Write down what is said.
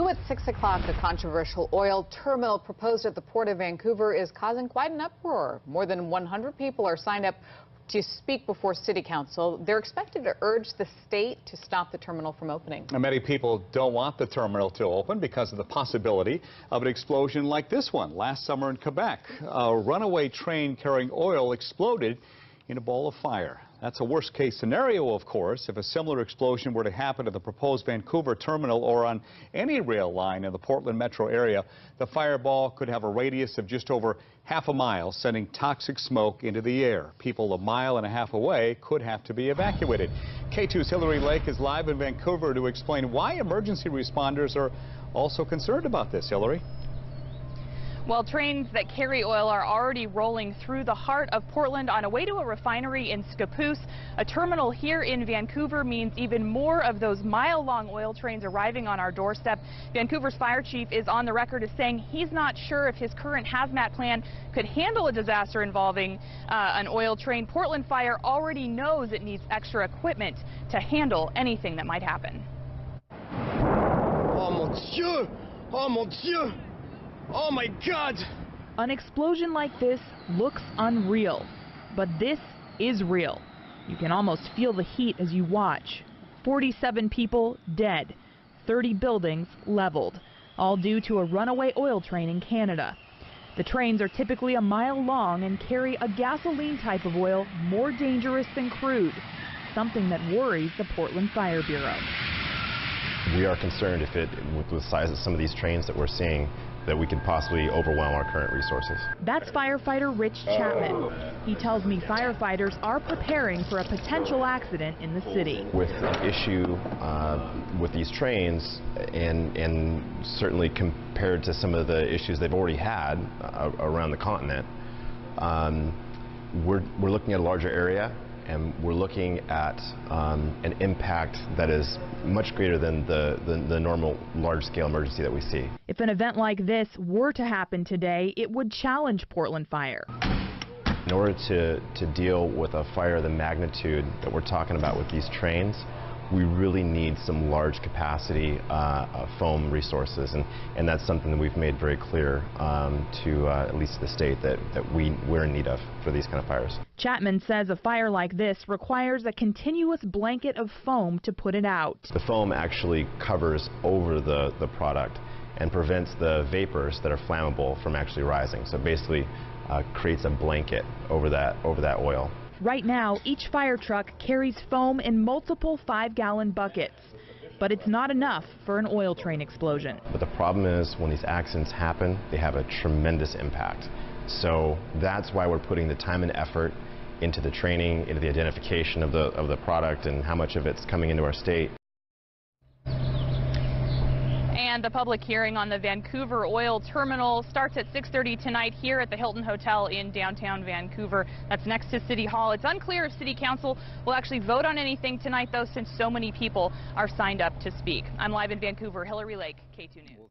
At 6 o'clock, a controversial oil terminal proposed at the Port of Vancouver is causing quite an uproar. More than 100 people are signed up to speak before City Council. They're expected to urge the state to stop the terminal from opening. Now, many people don't want the terminal to open because of the possibility of an explosion like this one last summer in Quebec. A runaway train carrying oil exploded in a ball of fire. That's a worst-case scenario, of course. If a similar explosion were to happen at the proposed Vancouver terminal or on any rail line in the Portland metro area, the fireball could have a radius of just over half a mile, sending toxic smoke into the air. People a mile and a half away could have to be evacuated. KATU's Hillary Lake is live in Vancouver to explain why emergency responders are also concerned about this. Hillary? Well, trains that carry oil are already rolling through the heart of Portland on a way to a refinery in Scappoose. A terminal here in Vancouver means even more of those mile-long oil trains arriving on our doorstep. Vancouver's fire chief is on the record as saying he's not sure if his current hazmat plan could handle a disaster involving an oil train. Portland Fire already knows it needs extra equipment to handle anything that might happen. Oh, mon Dieu! Oh, mon Dieu! Oh my God! An explosion like this looks unreal, but this is real. You can almost feel the heat as you watch. 47 people dead, 30 buildings leveled, all due to a runaway oil train in Canada. The trains are typically a mile long and carry a gasoline type of oil more dangerous than crude, something that worries the Portland Fire Bureau. We are concerned with the size of some of these trains that we're seeing, that we could possibly overwhelm our current resources. That's firefighter Rich Chapman. He tells me firefighters are preparing for a potential accident in the city. With an issue with these trains, and certainly compared to some of the issues they've already had around the continent, we're looking at a larger area, and we're looking at an impact that is much greater than the normal large-scale emergency that we see. If an event like this were to happen today, it would challenge Portland Fire. In order to deal with a fire of the magnitude that we're talking about with these trains, we really need some large capacity foam resources, and that's something that we've made very clear to at least the state that we're in need of for these kind of fires. Chapman says a fire like this requires a continuous blanket of foam to put it out. The foam actually covers over the product and prevents the vapors that are flammable from actually rising. So basically creates a blanket over that oil. Right now, each fire truck carries foam in multiple 5-gallon buckets. But it's not enough for an oil train explosion. But the problem is when these accidents happen, they have a tremendous impact. So that's why we're putting the time and effort into the training, into the identification of the product and how much of it's coming into our state. And the public hearing on the Vancouver oil terminal starts at 6:30 tonight here at the Hilton Hotel in downtown Vancouver. That's next to City Hall. It's unclear if City Council will actually vote on anything tonight, though, since so many people are signed up to speak. I'm live in Vancouver. Hillary Lake, KATU News.